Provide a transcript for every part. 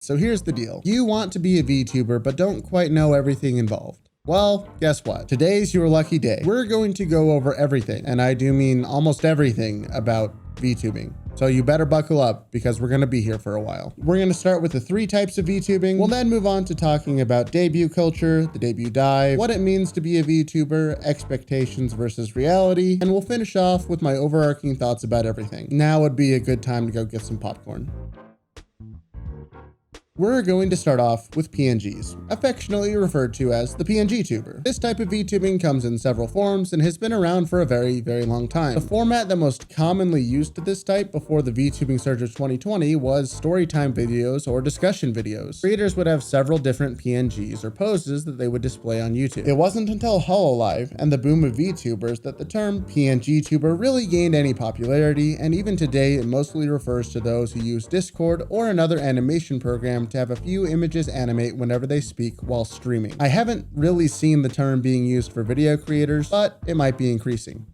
So here's the deal. You want to be a VTuber, but don't quite know everything involved. Well, guess what? Today's your lucky day. We're going to go over everything, and I do mean almost everything about VTubing. So you better buckle up because we're going to be here for a while. We're going to start with the 3 types of VTubing. We'll then move on to talking about debut culture, the debut dive, what it means to be a VTuber, expectations versus reality, and we'll finish off with my overarching thoughts about everything. Now would be a good time to go get some popcorn. We're going to start off with PNGs, affectionately referred to as the PNG Tuber. This type of VTubing comes in several forms and has been around for a very, very long time. The format that most commonly used to this type before the VTubing surge of 2020 was storytime videos or discussion videos. Creators would have several different PNGs or poses that they would display on YouTube. It wasn't until Hololive and the boom of VTubers that the term PNG Tuber really gained any popularity, and even today it mostly refers to those who use Discord or another animation program to have a few images animate whenever they speak while streaming. I haven't really seen the term being used for video creators, but it might be increasing.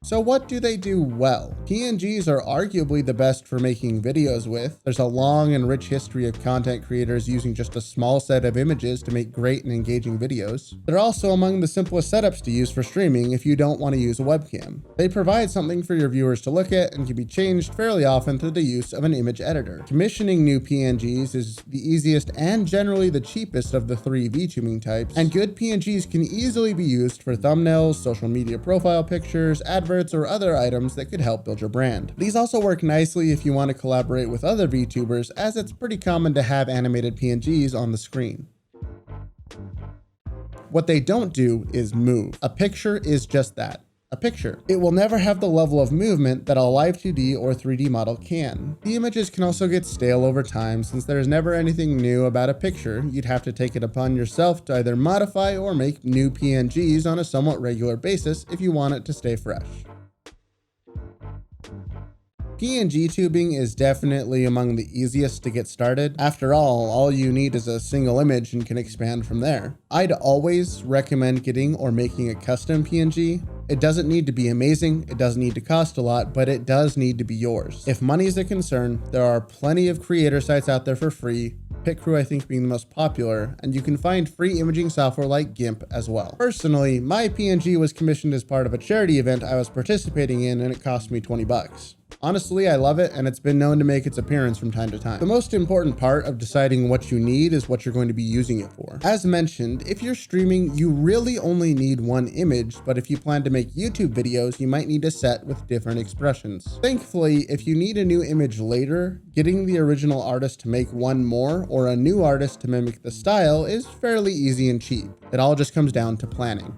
So what do they do well? PNGs are arguably the best for making videos with. There's a long and rich history of content creators using just a small set of images to make great and engaging videos. They're also among the simplest setups to use for streaming if you don't want to use a webcam. They provide something for your viewers to look at and can be changed fairly often through the use of an image editor. Commissioning new PNGs is the easiest and generally the cheapest of the 3 VTubing types, and good PNGs can easily be used for thumbnails, social media profile pictures, adverts, or other items that could help build your brand. These also work nicely if you want to collaborate with other VTubers, as it's pretty common to have animated PNGs on the screen. What they don't do is move. A picture is just that. A picture. It will never have the level of movement that a Live2D or 3D model can. The images can also get stale over time since there's never anything new about a picture. You'd have to take it upon yourself to either modify or make new PNGs on a somewhat regular basis if you want it to stay fresh. PNG tubing is definitely among the easiest to get started. After all you need is a single image and can expand from there. I'd always recommend getting or making a custom PNG. It doesn't need to be amazing, it doesn't need to cost a lot, but it does need to be yours. If money's a concern, there are plenty of creator sites out there for free, PitCrew I think being the most popular, and you can find free imaging software like GIMP as well. Personally, my PNG was commissioned as part of a charity event I was participating in and it cost me 20 bucks. Honestly, I love it, and it's been known to make its appearance from time to time. The most important part of deciding what you need is what you're going to be using it for. As mentioned, if you're streaming, you really only need one image, but if you plan to make YouTube videos, you might need a set with different expressions. Thankfully, if you need a new image later, getting the original artist to make one more or a new artist to mimic the style is fairly easy and cheap. It all just comes down to planning.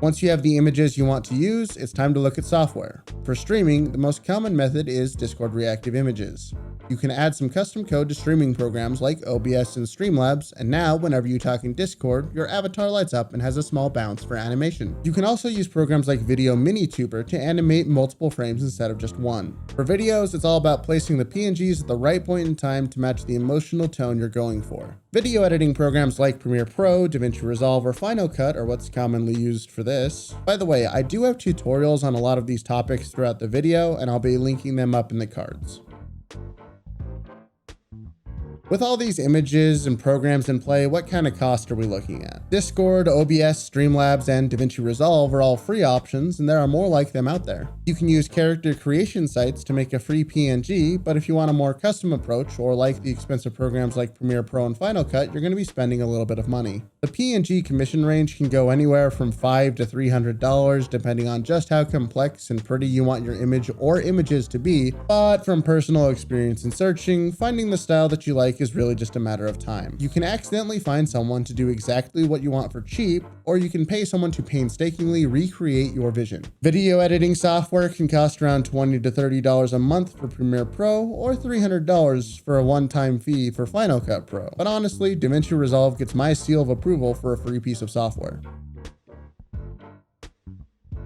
Once you have the images you want to use, it's time to look at software. For streaming, the most common method is Discord Reactive Images. You can add some custom code to streaming programs like OBS and Streamlabs, and now whenever you talk in Discord, your avatar lights up and has a small bounce for animation. You can also use programs like Vtuber to animate multiple frames instead of just one. For videos, it's all about placing the PNGs at the right point in time to match the emotional tone you're going for. Video editing programs like Premiere Pro, DaVinci Resolve, or Final Cut are what's commonly used for this. By the way, I do have tutorials on a lot of these topics throughout the video, and I'll be linking them up in the cards. With all these images and programs in play, what kind of cost are we looking at? Discord, OBS, Streamlabs, and DaVinci Resolve are all free options, and there are more like them out there. You can use character creation sites to make a free PNG, but if you want a more custom approach, or like the expensive programs like Premiere Pro and Final Cut, you're going to be spending a little bit of money. The PNG commission range can go anywhere from $5 to $300, depending on just how complex and pretty you want your image or images to be, but from personal experience in searching, finding the style that you like is really just a matter of time. You can accidentally find someone to do exactly what you want for cheap, or you can pay someone to painstakingly recreate your vision. Video editing software can cost around $20 to $30 a month for Premiere Pro, or $300 for a one-time fee for Final Cut Pro. But honestly, DaVinci Resolve gets my seal of approval for a free piece of software.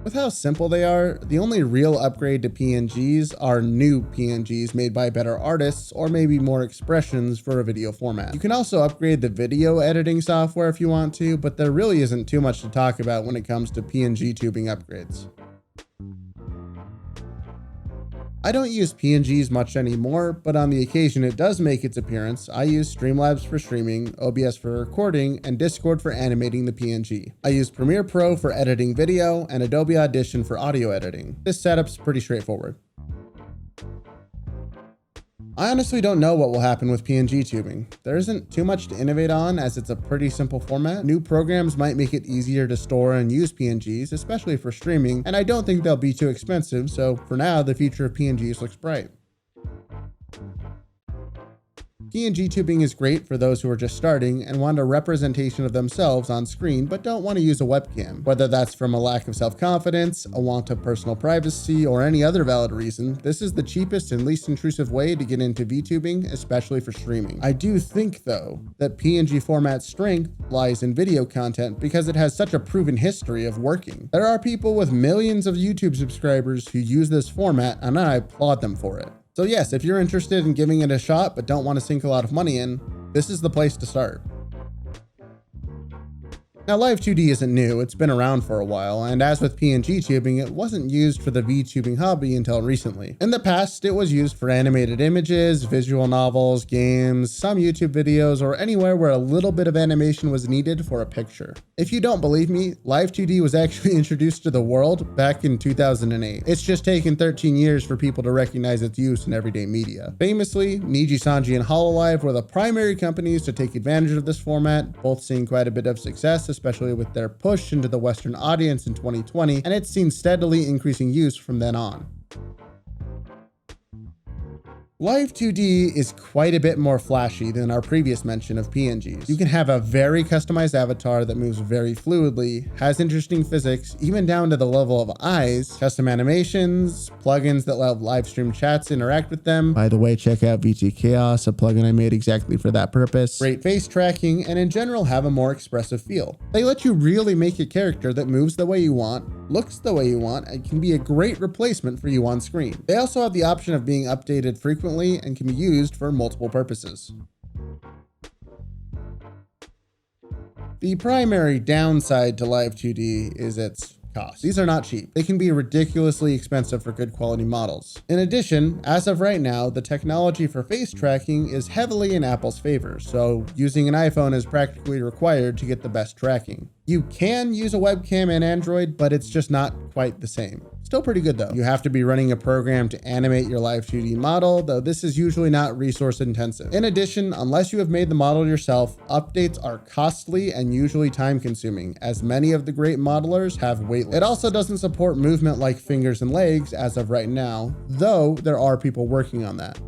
With how simple they are, the only real upgrade to PNGs are new PNGs made by better artists, or maybe more expressions for a video format. You can also upgrade the video editing software if you want to, but there really isn't too much to talk about when it comes to PNG tubing upgrades. I don't use PNGs much anymore, but on the occasion it does make its appearance, I use Streamlabs for streaming, OBS for recording, and Discord for animating the PNG. I use Premiere Pro for editing video, and Adobe Audition for audio editing. This setup's pretty straightforward. I honestly don't know what will happen with PNG tubing. There isn't too much to innovate on as it's a pretty simple format. New programs might make it easier to store and use PNGs, especially for streaming, and I don't think they'll be too expensive, so for now, the future of PNGs looks bright. PNG tubing is great for those who are just starting and want a representation of themselves on screen but don't want to use a webcam. Whether that's from a lack of self-confidence, a want of personal privacy, or any other valid reason, this is the cheapest and least intrusive way to get into VTubing, especially for streaming. I do think, though, that PNG format's strength lies in video content because it has such a proven history of working. There are people with millions of YouTube subscribers who use this format, and I applaud them for it. So yes, if you're interested in giving it a shot but don't want to sink a lot of money in, this is the place to start. Now, Live2D isn't new, it's been around for a while, and as with PNG tubing, it wasn't used for the VTubing hobby until recently. In the past, it was used for animated images, visual novels, games, some YouTube videos, or anywhere where a little bit of animation was needed for a picture. If you don't believe me, Live2D was actually introduced to the world back in 2008. It's just taken 13 years for people to recognize its use in everyday media. Famously, Nijisanji and Hololive were the primary companies to take advantage of this format, both seeing quite a bit of success, especially with their push into the Western audience in 2020, and it's seen steadily increasing use from then on. Live2D is quite a bit more flashy than our previous mention of PNGs. You can have a very customized avatar that moves very fluidly, has interesting physics, even down to the level of eyes, custom animations, plugins that let live stream chats interact with them. By the way, check out VT Chaos, a plugin I made exactly for that purpose. Great face tracking, and in general have a more expressive feel. They let you really make a character that moves the way you want, looks the way you want, and can be a great replacement for you on screen. They also have the option of being updated frequently and can be used for multiple purposes. The primary downside to Live2D is its cost. These are not cheap. They can be ridiculously expensive for good quality models. In addition, as of right now, the technology for face tracking is heavily in Apple's favor, so using an iPhone is practically required to get the best tracking. You can use a webcam in Android, but it's just not quite the same. Still pretty good though. You have to be running a program to animate your Live2D model, though this is usually not resource intensive. In addition, unless you have made the model yourself, updates are costly and usually time consuming, as many of the great modelers have wait lists. It also doesn't support movement like fingers and legs as of right now, though there are people working on that.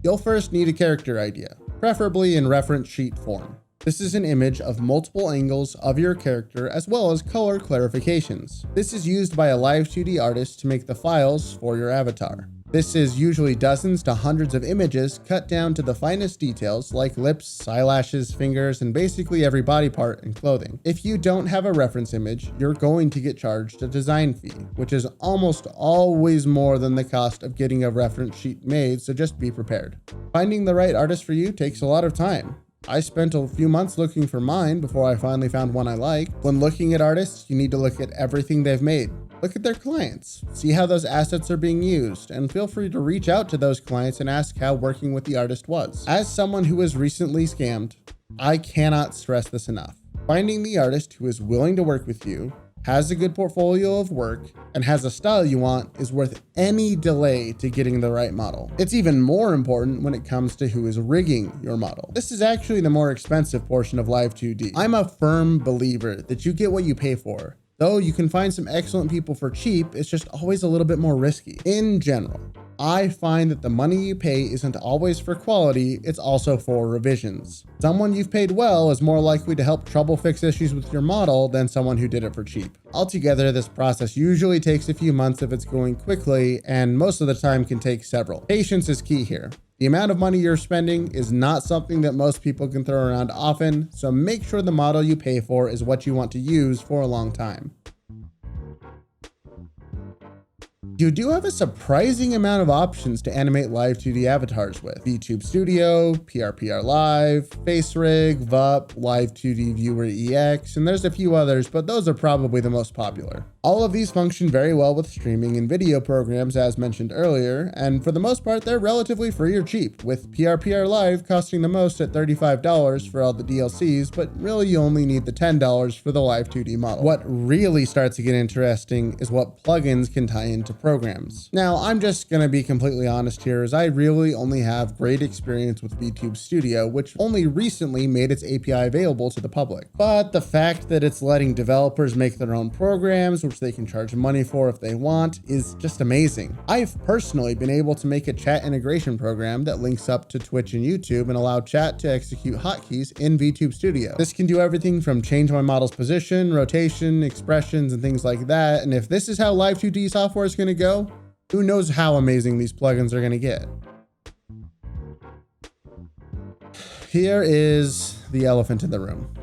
You'll first need a character idea, preferably in reference sheet form. This is an image of multiple angles of your character as well as color clarifications. This is used by a Live2D artist to make the files for your avatar. This is usually dozens to hundreds of images cut down to the finest details like lips, eyelashes, fingers, and basically every body part and clothing. If you don't have a reference image, you're going to get charged a design fee, which is almost always more than the cost of getting a reference sheet made, so just be prepared. Finding the right artist for you takes a lot of time. I spent a few months looking for mine before I finally found one I liked. When looking at artists, you need to look at everything they've made. Look at their clients, see how those assets are being used, and feel free to reach out to those clients and ask how working with the artist was. As someone who was recently scammed, I cannot stress this enough. Finding the artist who is willing to work with you, has a good portfolio of work, and has a style you want is worth any delay to getting the right model. It's even more important when it comes to who is rigging your model. This is actually the more expensive portion of Live2D. I'm a firm believer that you get what you pay for. Though you can find some excellent people for cheap, it's just always a little bit more risky. In general, I find that the money you pay isn't always for quality, it's also for revisions. Someone you've paid well is more likely to help trouble fix issues with your model than someone who did it for cheap. Altogether, this process usually takes a few months if it's going quickly, and most of the time can take several. Patience is key here. The amount of money you're spending is not something that most people can throw around often, so make sure the model you pay for is what you want to use for a long time. You do have a surprising amount of options to animate Live2D avatars with. VTube Studio, PRPR Live, FaceRig, VUP, Live2D Viewer EX, and there's a few others, but those are probably the most popular. All of these function very well with streaming and video programs as mentioned earlier, and for the most part they're relatively free or cheap, with PRPR Live costing the most at $35 for all the DLCs, but really you only need the $10 for the Live2D model. What really starts to get interesting is what plugins can tie into programs. Now, I'm just gonna be completely honest here, as I really only have great experience with VTube Studio, which only recently made its API available to the public. But the fact that it's letting developers make their own programs, which they can charge money for if they want, is just amazing. I've personally been able to make a chat integration program that links up to Twitch and YouTube and allow chat to execute hotkeys in VTube Studio. This can do everything from change my model's position, rotation, expressions, and things like that. And if this is how Live2D software is going to go, who knows how amazing these plugins are going to get. Here is the elephant in the room.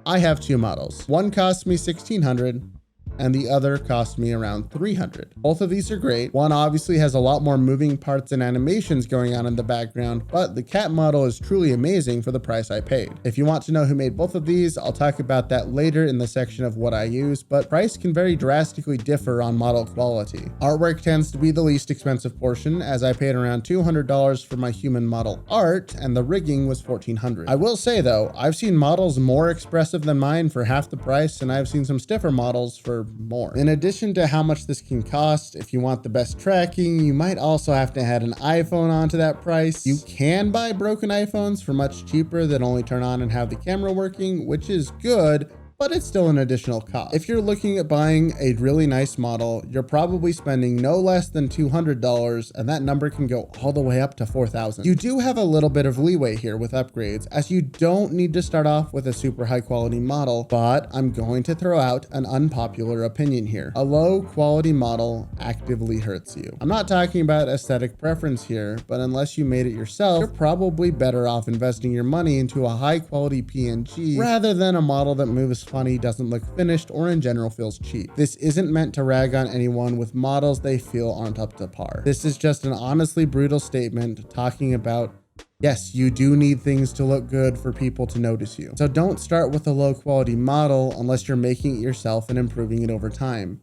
I have two models. One costs me $1,600 and the other cost me around $300. Both of these are great. One obviously has a lot more moving parts and animations going on in the background, but the cat model is truly amazing for the price I paid. If you want to know who made both of these, I'll talk about that later in the section of what I use, but price can very drastically differ on model quality. Artwork tends to be the least expensive portion, as I paid around $200 for my human model art, and the rigging was $1,400. I will say though, I've seen models more expressive than mine for half the price, and I've seen some stiffer models for more. In addition to how much this can cost, if you want the best tracking, you might also have to add an iPhone onto that price. You can buy broken iPhones for much cheaper that only turn on and have the camera working, which is good, but it's still an additional cost. If you're looking at buying a really nice model, you're probably spending no less than $200, and that number can go all the way up to $4,000. You do have a little bit of leeway here with upgrades, as you don't need to start off with a super high quality model, but I'm going to throw out an unpopular opinion here. A low quality model actively hurts you. I'm not talking about aesthetic preference here, but unless you made it yourself, you're probably better off investing your money into a high quality PNG rather than a model that moves funny, doesn't look finished, or in general feels cheap. This isn't meant to rag on anyone with models they feel aren't up to par. This is just an honestly brutal statement talking about, yes, you do need things to look good for people to notice you. So don't start with a low quality model unless you're making it yourself and improving it over time.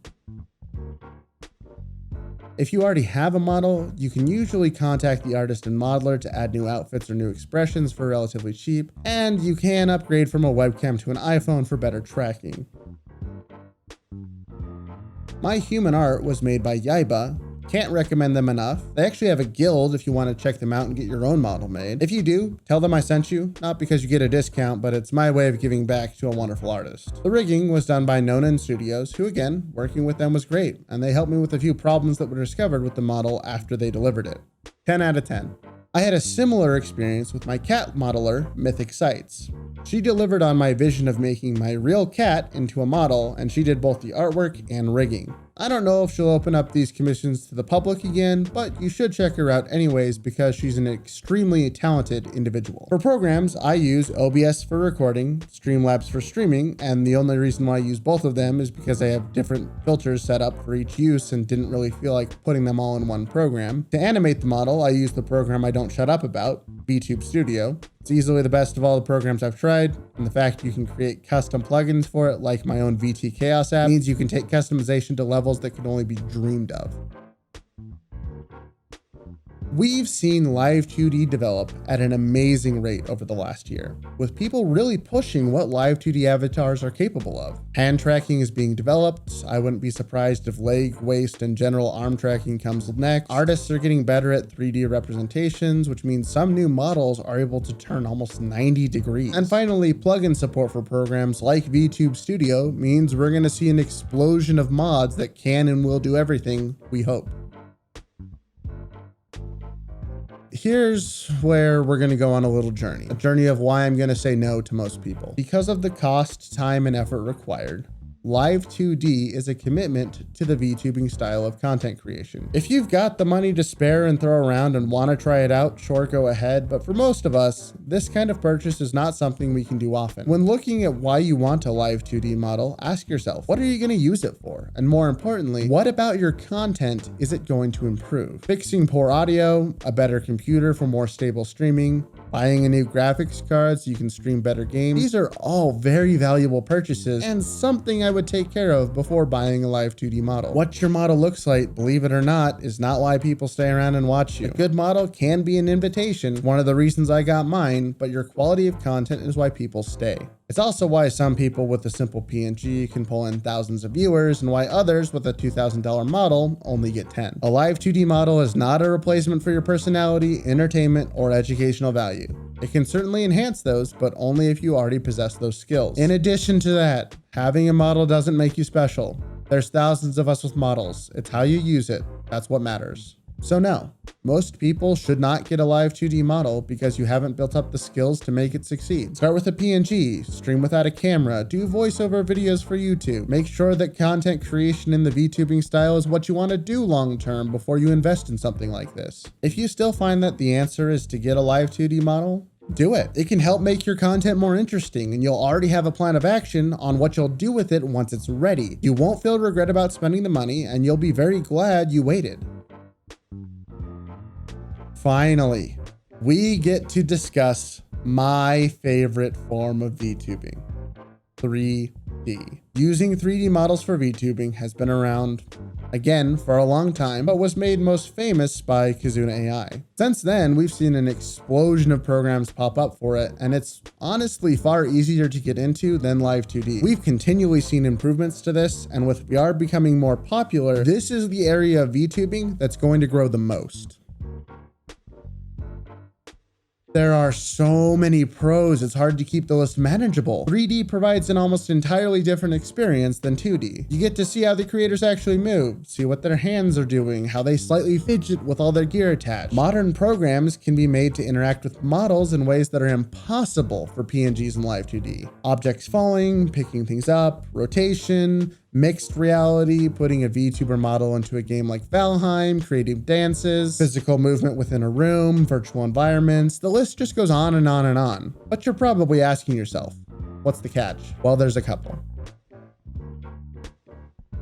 If you already have a model, you can usually contact the artist and modeler to add new outfits or new expressions for relatively cheap, and you can upgrade from a webcam to an iPhone for better tracking. My human art was made by Yaiba. Can't recommend them enough. They actually have a guild if you want to check them out and get your own model made. If you do, tell them I sent you, not because you get a discount, but it's my way of giving back to a wonderful artist. The rigging was done by Nyanners Studios, who again, working with them was great, and they helped me with a few problems that were discovered with the model after they delivered it. 10 out of 10. I had a similar experience with my cat modeler, Mythic Sights. She delivered on my vision of making my real cat into a model, and she did both the artwork and rigging. I don't know if she'll open up these commissions to the public again, but you should check her out anyways because she's an extremely talented individual. For programs, I use OBS for recording, Streamlabs for streaming, and the only reason why I use both of them is because I have different filters set up for each use and didn't really feel like putting them all in one program. To animate the model, I use the program I don't shut up about, VTube Studio. It's easily the best of all the programs I've tried, and the fact you can create custom plugins for it, like my own VT Chaos app, means you can take customization to levels that could only be dreamed of. We've seen Live2D develop at an amazing rate over the last year, with people really pushing what Live2D avatars are capable of. Hand tracking is being developed. I wouldn't be surprised if leg, waist, and general arm tracking comes next. Artists are getting better at 3D representations, which means some new models are able to turn almost 90 degrees. And finally, plugin support for programs like VTube Studio means we're going to see an explosion of mods that can and will do everything, we hope. Here's where we're going to go on a little journey, a journey of why I'm going to say no to most people. Because of the cost, time, and effort required, Live2D is a commitment to the VTubing style of content creation. If you've got the money to spare and throw around and want to try it out, sure, go ahead, but for most of us, this kind of purchase is not something we can do often. When looking at why you want a Live2D model, ask yourself, what are you going to use it for? And more importantly, what about your content is it going to improve? Fixing poor audio, a better computer for more stable streaming, buying a new graphics card so you can stream better games. These are all very valuable purchases and something I would take care of before buying a Live2D model. What your model looks like, believe it or not, is not why people stay around and watch you. A good model can be an invitation, one of the reasons I got mine, but your quality of content is why people stay. It's also why some people with a simple PNG can pull in thousands of viewers and why others with a $2,000 model only get 10. A Live2D model is not a replacement for your personality, entertainment, or educational value. It can certainly enhance those, but only if you already possess those skills. In addition to that, having a model doesn't make you special. There's thousands of us with models. It's how you use it. That's what matters. So no, most people should not get a Live2D model because you haven't built up the skills to make it succeed. Start with a PNG, stream without a camera, do voiceover videos for YouTube. Make sure that content creation in the VTubing style is what you want to do long term before you invest in something like this. If you still find that the answer is to get a Live2D model, do it. It can help make your content more interesting and you'll already have a plan of action on what you'll do with it once it's ready. You won't feel regret about spending the money and you'll be very glad you waited. Finally, we get to discuss my favorite form of VTubing, 3D. Using 3D models for VTubing has been around, again, for a long time, but was made most famous by Kizuna AI. Since then, we've seen an explosion of programs pop up for it, and it's honestly far easier to get into than Live2D. We've continually seen improvements to this, and with VR becoming more popular, this is the area of VTubing that's going to grow the most. There are so many pros, it's hard to keep the list manageable. 3D provides an almost entirely different experience than 2D. You get to see how the creators actually move, see what their hands are doing, how they slightly fidget with all their gear attached. Modern programs can be made to interact with models in ways that are impossible for PNGs in Live2D. Objects falling, picking things up, rotation, mixed reality, putting a VTuber model into a game like Valheim, creative dances, physical movement within a room, virtual environments, the list just goes on and on and on. But you're probably asking yourself, what's the catch? Well, there's a couple.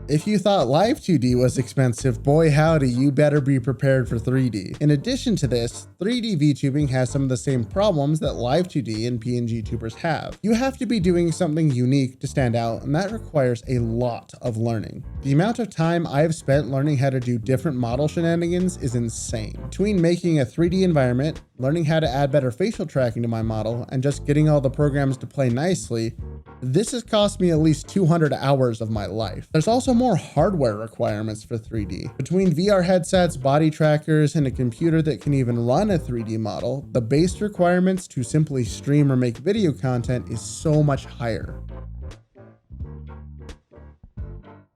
If you thought Live2D was expensive, boy howdy, you better be prepared for 3D. In addition to this, 3D VTubing has some of the same problems that Live2D and PNGtubers have. You have to be doing something unique to stand out, and that requires a lot of learning. The amount of time I've spent learning how to do different model shenanigans is insane. Between making a 3D environment, learning how to add better facial tracking to my model, and just getting all the programs to play nicely, this has cost me at least 200 hours of my life. There's also more hardware requirements for 3D. Between VR headsets, body trackers, and a computer that can even run a 3D model, the base requirements to simply stream or make video content is so much higher.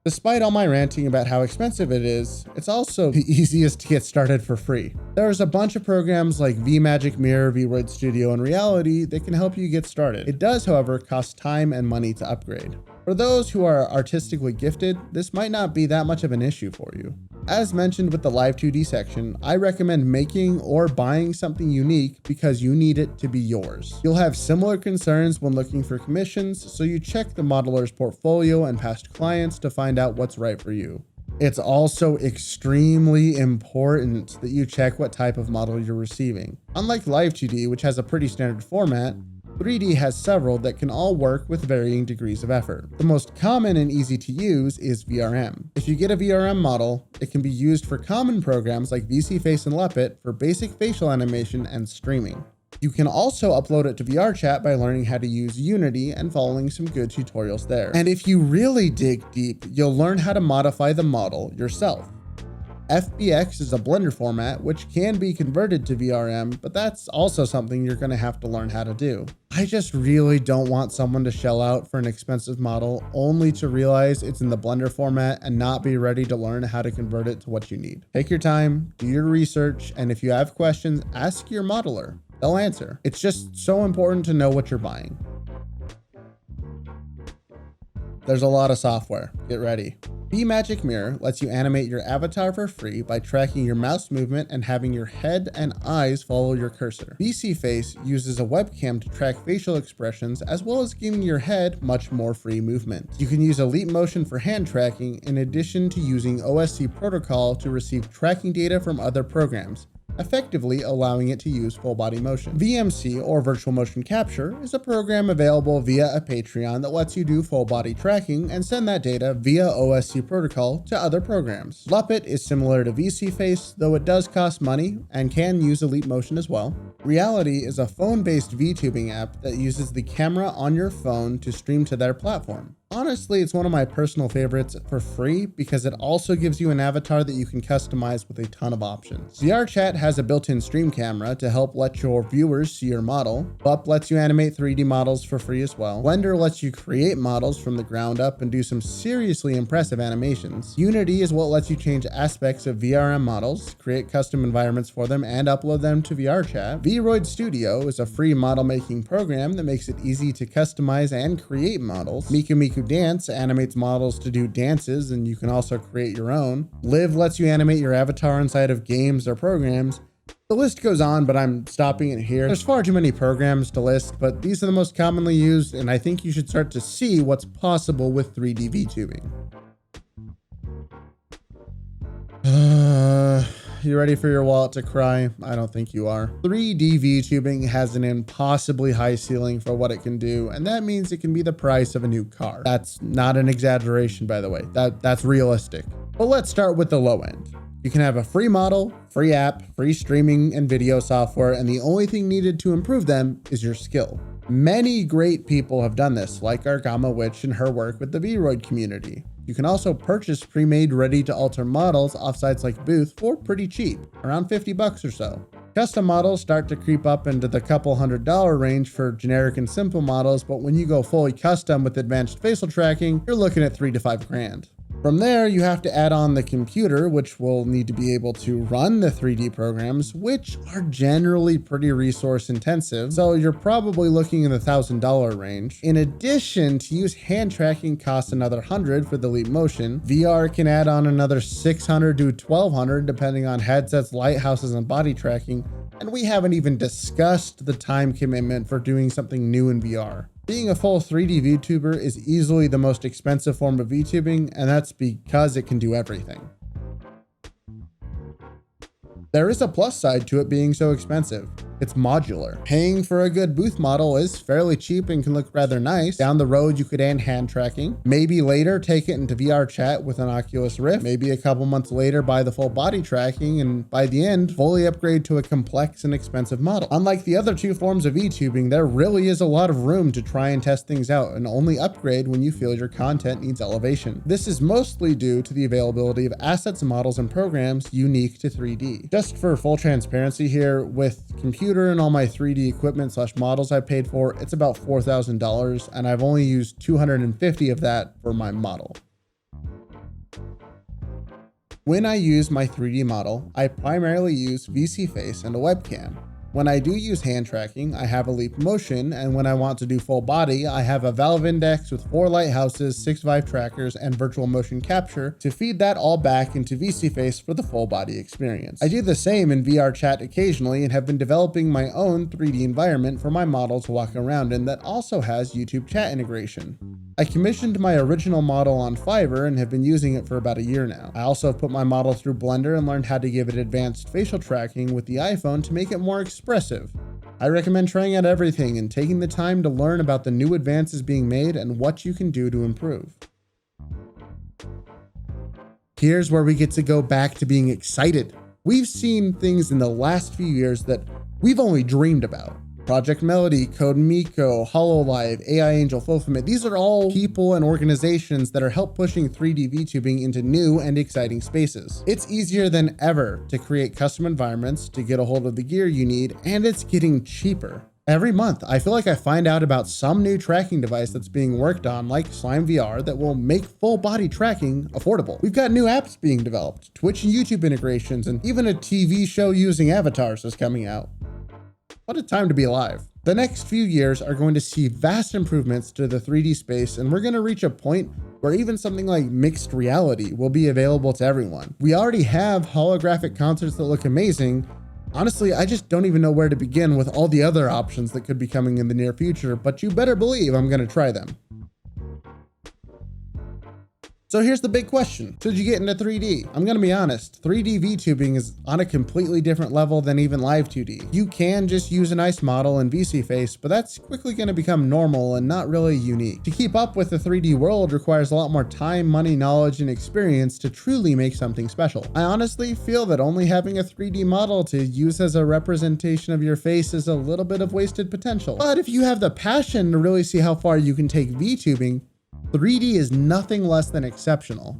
Despite all my ranting about how expensive it is, it's also the easiest to get started for free. There's a bunch of programs like VMagic Mirror, VRoid Studio, and Reality that can help you get started. It does, however, cost time and money to upgrade. For those who are artistically gifted, this might not be that much of an issue for you. As mentioned with the Live2D section, I recommend making or buying something unique because you need it to be yours. You'll have similar concerns when looking for commissions, so you check the modeler's portfolio and past clients to find out what's right for you. It's also extremely important that you check what type of model you're receiving. Unlike Live2D, which has a pretty standard format, 3D has several that can all work with varying degrees of effort. The most common and easy to use is VRM. If you get a VRM model, it can be used for common programs like VSeeFace and Leopit for basic facial animation and streaming. You can also upload it to VRChat by learning how to use Unity and following some good tutorials there. And if you really dig deep, you'll learn how to modify the model yourself. FBX is a Blender format which can be converted to VRM, but that's also something you're going to have to learn how to do. I just really don't want someone to shell out for an expensive model only to realize it's in the Blender format and not be ready to learn how to convert it to what you need. Take your time, do your research, and if you have questions, ask your modeler. They'll answer. It's just so important to know what you're buying. There's a lot of software. Get ready. Magic Mirror lets you animate your avatar for free by tracking your mouse movement and having your head and eyes follow your cursor. Face uses a webcam to track facial expressions as well as giving your head much more free movement. You can use Elite Motion for hand tracking in addition to using OSC protocol to receive tracking data from other programs, effectively allowing it to use full body motion. VMC, or virtual motion capture, is a program available via a Patreon that lets you do full body tracking and send that data via OSC protocol to other programs. Luppet is similar to VSeeFace, though it does cost money and can use Elite Motion as well. Reality is a phone-based VTubing app that uses the camera on your phone to stream to their platform. Honestly, it's one of my personal favorites for free because it also gives you an avatar that you can customize with a ton of options. VRChat has a built-in stream camera to help let your viewers see your model. Bup lets you animate 3D models for free as well. Blender lets you create models from the ground up and do some seriously impressive animations. Unity is what lets you change aspects of VRM models, create custom environments for them, and upload them to VRChat. Vroid Studio is a free model making program that makes it easy to customize and create models. Miku Dance animates models to do dances, and you can also create your own. Live lets you animate your avatar inside of games or programs. The list goes on, but I'm stopping it here. There's far too many programs to list, but these are the most commonly used, and I think you should start to see what's possible with 3D VTubing. You ready for your wallet to cry? I don't think you are. 3D VTubing has an impossibly high ceiling for what it can do, and that means it can be the price of a new car. That's not an exaggeration, by the way. That's realistic. But let's start with the low end. You can have a free model, free app, free streaming and video software, and the only thing needed to improve them is your skill. Many great people have done this, like Argama Witch and her work with the Vroid community. You can also purchase pre-made ready-to-alter models off sites like Booth for pretty cheap, around 50 bucks or so. Custom models start to creep up into the couple $100 range for generic and simple models, but when you go fully custom with advanced facial tracking, you're looking at $3 to $5 grand. From there, you have to add on the computer, which will need to be able to run the 3D programs, which are generally pretty resource intensive, so you're probably looking in the $1,000 range. In addition, to use hand tracking costs another $100 for the Elite Motion. VR can add on another $600 to $1,200 depending on headsets, lighthouses, and body tracking, and we haven't even discussed the time commitment for doing something new in VR. Being a full 3D VTuber is easily the most expensive form of VTubing, and that's because it can do everything. There is a plus side to it being so expensive. It's modular. Paying for a good booth model is fairly cheap and can look rather nice. Down the road, you could add hand tracking. Maybe later take it into VR chat with an Oculus Rift. Maybe a couple months later buy the full body tracking, and by the end, fully upgrade to a complex and expensive model. Unlike the other two forms of VTubing, there really is a lot of room to try and test things out and only upgrade when you feel your content needs elevation. This is mostly due to the availability of assets, models, and programs unique to 3D. Just for full transparency here, with computer and all my 3D equipment / models I paid for, it's about $4,000, and I've only used $250 of that for my model. When I use my 3D model, I primarily use VSeeFace and a webcam. When I do use hand tracking, I have Elite Motion, and when I want to do full body, I have a Valve Index with 4 lighthouses, 6 Vive trackers, and virtual motion capture to feed that all back into VSeeFace for the full body experience. I do the same in VR chat occasionally and have been developing my own 3D environment for my model to walk around in that also has YouTube chat integration. I commissioned my original model on Fiverr and have been using it for about a year now. I also have put my model through Blender and learned how to give it advanced facial tracking with the iPhone to make it more expressive. I recommend trying out everything and taking the time to learn about the new advances being made and what you can do to improve. Here's where we get to go back to being excited. We've seen things in the last few years that we've only dreamed about. Project Melody, Code Miko, Hololive, AI Angel, Fulfillment. These are all people and organizations that are help pushing 3D VTubing into new and exciting spaces. It's easier than ever to create custom environments, to get a hold of the gear you need, and it's getting cheaper. Every month, I feel like I find out about some new tracking device that's being worked on, like Slime VR, that will make full body tracking affordable. We've got new apps being developed, Twitch and YouTube integrations, and even a TV show using avatars is coming out. What a time to be alive. The next few years are going to see vast improvements to the 3D space, and we're going to reach a point where even something like mixed reality will be available to everyone. We already have holographic concerts that look amazing. Honestly, I just don't even know where to begin with all the other options that could be coming in the near future, but you better believe I'm going to try them. So here's the big question. Should you get into 3D? I'm gonna be honest, 3D VTubing is on a completely different level than even Live2D. You can just use a nice model and VC face, but that's quickly gonna become normal and not really unique. To keep up with the 3D world requires a lot more time, money, knowledge, and experience to truly make something special. I honestly feel that only having a 3D model to use as a representation of your face is a little bit of wasted potential. But if you have the passion to really see how far you can take VTubing, 3D is nothing less than exceptional.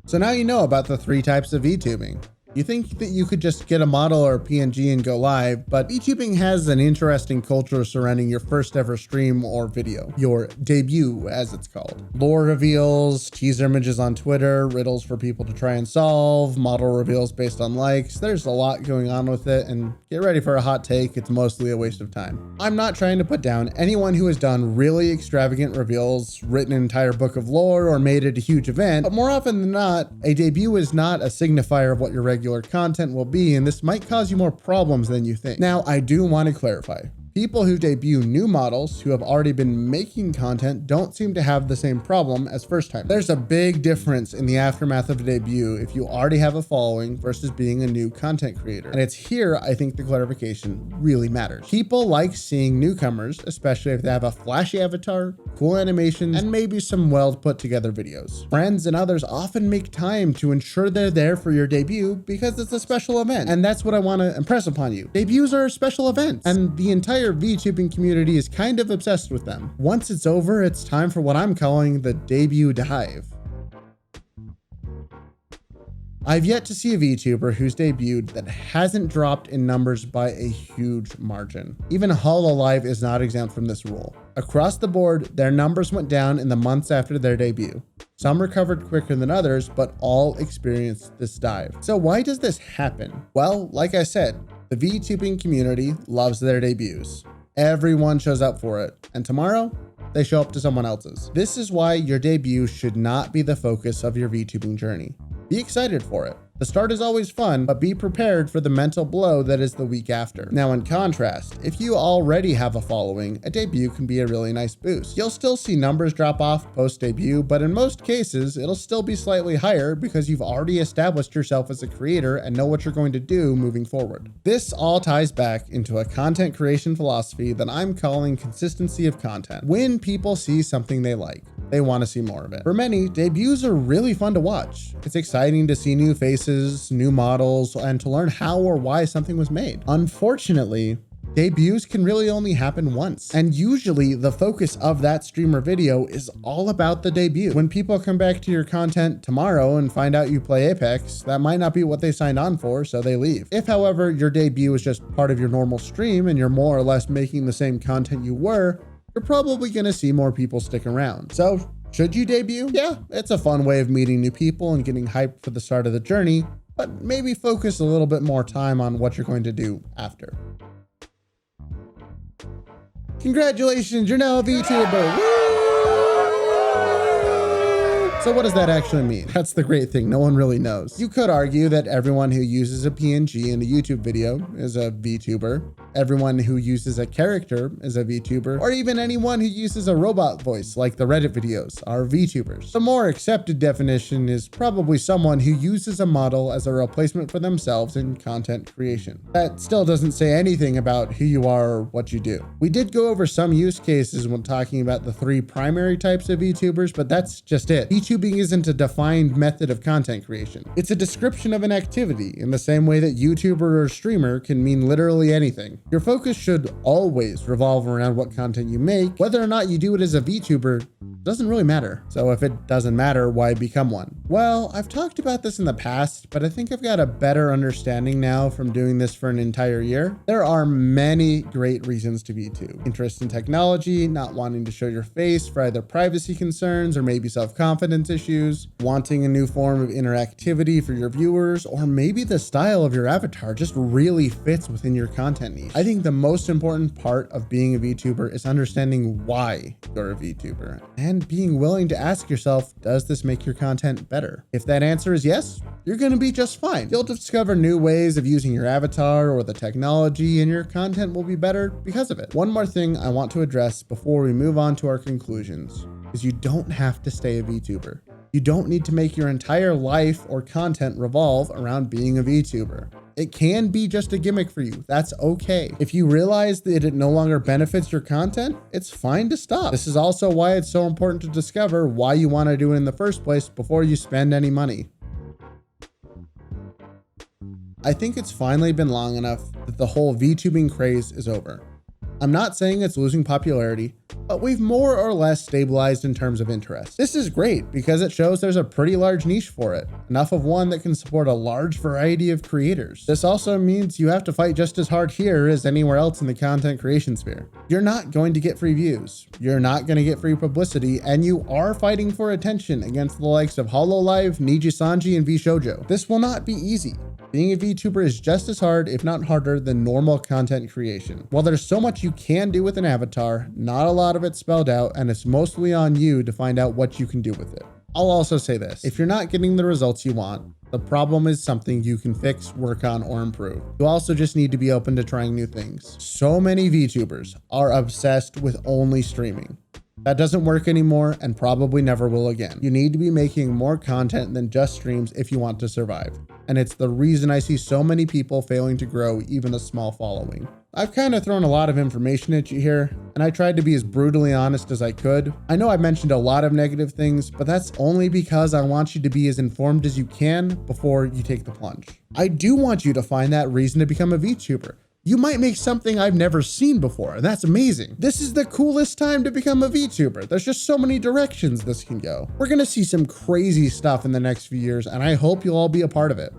So now you know about the 3 types of VTubing. You think that you could just get a model or a PNG and go live, but VTubing has an interesting culture surrounding your first ever stream or video, your debut as it's called. Lore reveals, teaser images on Twitter, riddles for people to try and solve, model reveals based on likes. There's a lot going on with it, and get ready for a hot take, it's mostly a waste of time. I'm not trying to put down anyone who has done really extravagant reveals, written an entire book of lore, or made it a huge event, but more often than not, a debut is not a signifier of what your regular content will be, and this might cause you more problems than you think. Now, I do want to clarify. People who debut new models who have already been making content don't seem to have the same problem as first time. There's a big difference in the aftermath of a debut if you already have a following versus being a new content creator. And it's here I think the clarification really matters. People like seeing newcomers, especially if they have a flashy avatar, cool animations, and maybe some well put together videos. Friends and others often make time to ensure they're there for your debut because it's a special event. And that's what I want to impress upon you. Debuts are special events, and the entire VTubing community is kind of obsessed with them. Once it's over, it's time for what I'm calling the debut dive. I've yet to see a VTuber who's debuted that hasn't dropped in numbers by a huge margin. Even Hololive is not exempt from this rule. Across the board, their numbers went down in the months after their debut. Some recovered quicker than others, but all experienced this dive. So why does this happen? Well, like I said, the VTubing community loves their debuts. Everyone shows up for it, and tomorrow, they show up to someone else's. This is why your debut should not be the focus of your VTubing journey. Be excited for it. The start is always fun, but be prepared for the mental blow that is the week after. Now, in contrast, if you already have a following, a debut can be a really nice boost. You'll still see numbers drop off post-debut, but in most cases, it'll still be slightly higher because you've already established yourself as a creator and know what you're going to do moving forward. This all ties back into a content creation philosophy that I'm calling consistency of content. When people see something they like, they want to see more of it. For many, debuts are really fun to watch. It's exciting to see new faces, new models, and to learn how or why something was made. Unfortunately, debuts can really only happen once. And usually the focus of that streamer video is all about the debut. When people come back to your content tomorrow and find out you play Apex, that might not be what they signed on for, so they leave. If, however, your debut is just part of your normal stream and you're more or less making the same content you were, you're probably gonna see more people stick around. So, should you debut? Yeah, it's a fun way of meeting new people and getting hyped for the start of the journey, but maybe focus a little bit more time on what you're going to do after. Congratulations, you're now a VTuber. Woo! So what does that actually mean? That's the great thing, no one really knows. You could argue that everyone who uses a PNG in a YouTube video is a VTuber. Everyone who uses a character is a VTuber, or even anyone who uses a robot voice like the Reddit videos are VTubers. The more accepted definition is probably someone who uses a model as a replacement for themselves in content creation. That still doesn't say anything about who you are or what you do. We did go over some use cases when talking about the 3 primary types of VTubers, but that's just it. VTubing isn't a defined method of content creation. It's a description of an activity in the same way that YouTuber or streamer can mean literally anything. Your focus should always revolve around what content you make. Whether or not you do it as a VTuber doesn't really matter. So if it doesn't matter, why become one? Well, I've talked about this in the past, but I think I've got a better understanding now from doing this for an entire year. There are many great reasons to VTube. Interest in technology, not wanting to show your face for either privacy concerns or maybe self-confidence issues, wanting a new form of interactivity for your viewers, or maybe the style of your avatar just really fits within your content niche. I think the most important part of being a VTuber is understanding why you're a VTuber and being willing to ask yourself, does this make your content better? If that answer is yes, you're going to be just fine. You'll discover new ways of using your avatar or the technology, and your content will be better because of it. One more thing I want to address before we move on to our conclusions is you don't have to stay a VTuber. You don't need to make your entire life or content revolve around being a VTuber. It can be just a gimmick for you. That's okay. If you realize that it no longer benefits your content, it's fine to stop. This is also why it's so important to discover why you want to do it in the first place before you spend any money. I think it's finally been long enough that the whole VTubing craze is over. I'm not saying it's losing popularity, but we've more or less stabilized in terms of interest. This is great because it shows there's a pretty large niche for it, enough of one that can support a large variety of creators. This also means you have to fight just as hard here as anywhere else in the content creation sphere. You're not going to get free views, you're not going to get free publicity, and you are fighting for attention against the likes of Hololive, Nijisanji, and Vshojo. This will not be easy. Being a VTuber is just as hard, if not harder, than normal content creation. While there's so much you can do with an avatar, not a lot of it's spelled out, and it's mostly on you to find out what you can do with it. I'll also say this, if you're not getting the results you want, the problem is something you can fix, work on, or improve. You also just need to be open to trying new things. So many VTubers are obsessed with only streaming. That doesn't work anymore and probably never will again. You need to be making more content than just streams if you want to survive. And it's the reason I see so many people failing to grow even a small following. I've kind of thrown a lot of information at you here, and I tried to be as brutally honest as I could. I know I mentioned a lot of negative things, but that's only because I want you to be as informed as you can before you take the plunge. I do want you to find that reason to become a VTuber. You might make something I've never seen before, and that's amazing. This is the coolest time to become a VTuber. There's just so many directions this can go. We're gonna see some crazy stuff in the next few years, and I hope you'll all be a part of it.